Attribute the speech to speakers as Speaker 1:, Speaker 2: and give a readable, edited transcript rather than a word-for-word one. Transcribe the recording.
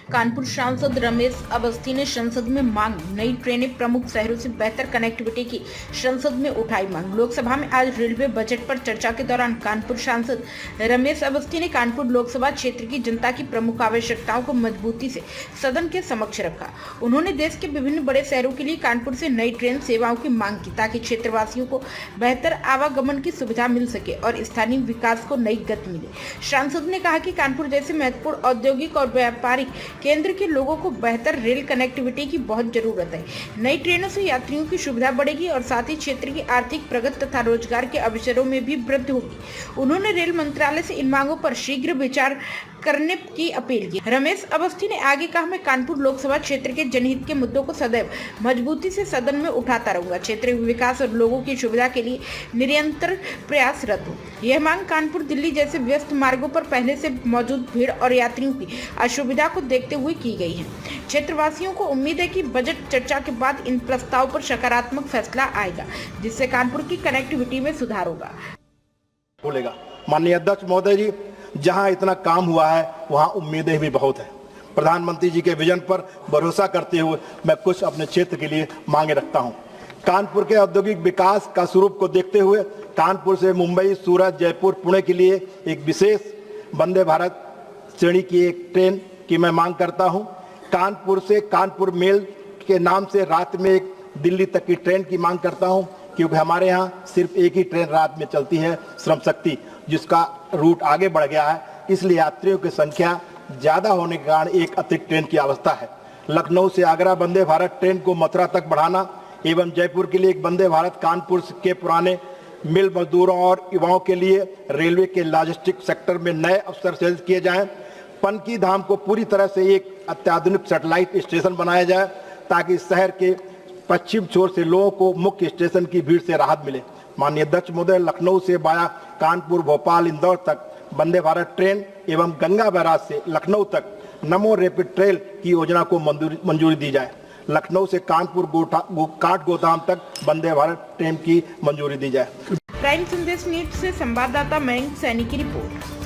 Speaker 1: कानपुर सांसद रमेश अवस्थी ने संसद में मांग, नई ट्रेनें प्रमुख शहरों से बेहतर कनेक्टिविटी की। संसद में उठाई मांग। लोकसभा में आज रेलवे बजट पर चर्चा के दौरान कानपुर सांसद रमेश अवस्थी ने कानपुर लोकसभा क्षेत्र की जनता की प्रमुख आवश्यकताओं को मजबूती से सदन के समक्ष रखा। उन्होंने देश के विभिन्न बड़े शहरों के लिए कानपुर से नई ट्रेन सेवाओं की मांग की, ताकि क्षेत्रवासियों को बेहतर आवागमन की सुविधा मिल सके और स्थानीय विकास को नई गति मिले। सांसद ने कहा कि कानपुर जैसे महत्वपूर्ण औद्योगिक और व्यापारिक केंद्र के लोगों को बेहतर रेल कनेक्टिविटी की बहुत जरूरत है। नई ट्रेनों से यात्रियों की सुविधा बढ़ेगी और साथ ही क्षेत्र की आर्थिक प्रगति तथा रोजगार के अवसरों में भी वृद्धि होगी। उन्होंने रेल मंत्रालय से इन मांगों पर शीघ्र विचार करने की अपील की। रमेश अवस्थी ने आगे कहा, मैं कानपुर लोकसभा क्षेत्र के जनहित के मुद्दों को सदैव मजबूती से सदन में उठाता रहूंगा। क्षेत्रीय विकास और लोगों की सुविधा के लिए निरंतर प्रयासरत हूँ। यह मांग कानपुर दिल्ली जैसे व्यस्त मार्गों पर पहले से मौजूद भीड़ और यात्रियों की असुविधा को देखते हुए की गई है। क्षेत्रवासियों को उम्मीद है कि बजट चर्चा के बाद इन प्रस्ताव पर सकारात्मक फैसला आएगा, जिससे कानपुर की कनेक्टिविटी में सुधार होगा।
Speaker 2: माननीय अध्यक्ष महोदय जी, जहां इतना काम हुआ है वहां उम्मीदें भी बहुत है। प्रधानमंत्री जी के विजन पर भरोसा करते हुए मैं कुछ अपने क्षेत्र के लिए मांगे रखता हूं। कानपुर के औद्योगिक विकास का स्वरूप को देखते हुए कानपुर से मुंबई, सूरत, जयपुर, पुणे के लिए एक विशेष वंदे भारत श्रेणी की एक ट्रेन की मैं मांग करता हूं। कानपुर से कानपुर मेल के नाम से रात में एक दिल्ली तक की ट्रेन की मांग करता हूं, क्योंकि हमारे यहाँ सिर्फ एक ही ट्रेन रात में चलती है, श्रम शक्ति, जिसका रूट आगे बढ़ गया है। इसलिए यात्रियों की संख्या ज़्यादा होने के कारण एक अतिरिक्त ट्रेन की आवश्यकता है। लखनऊ से आगरा वंदे भारत ट्रेन को मथुरा तक बढ़ाना एवं जयपुर के लिए एक वंदे भारत, कानपुर के पुराने मिल मजदूरों और युवाओं के लिए रेलवे के लॉजिस्टिक सेक्टर में नए अवसर सृजित किए जाएं। पनकी धाम को पूरी तरह से एक अत्याधुनिक सैटेलाइट स्टेशन बनाया जाए, ताकि शहर के पश्चिम छोर से लोगों को मुख्य स्टेशन की भीड़ से राहत मिले। माननीय अध्यक्ष महोदय, लखनऊ से वाया कानपुर, भोपाल, इंदौर तक वंदे भारत ट्रेन एवं गंगा बैराज से लखनऊ तक नमो रैपिड ट्रेन की योजना को मंजूरी दी जाए। लखनऊ से कानपुर काठगोदाम तक वंदे भारत ट्रेन की मंजूरी दी जाए।
Speaker 1: प्राइम संदेश न्यूज से संवाददाता मयंक सैनी की रिपोर्ट।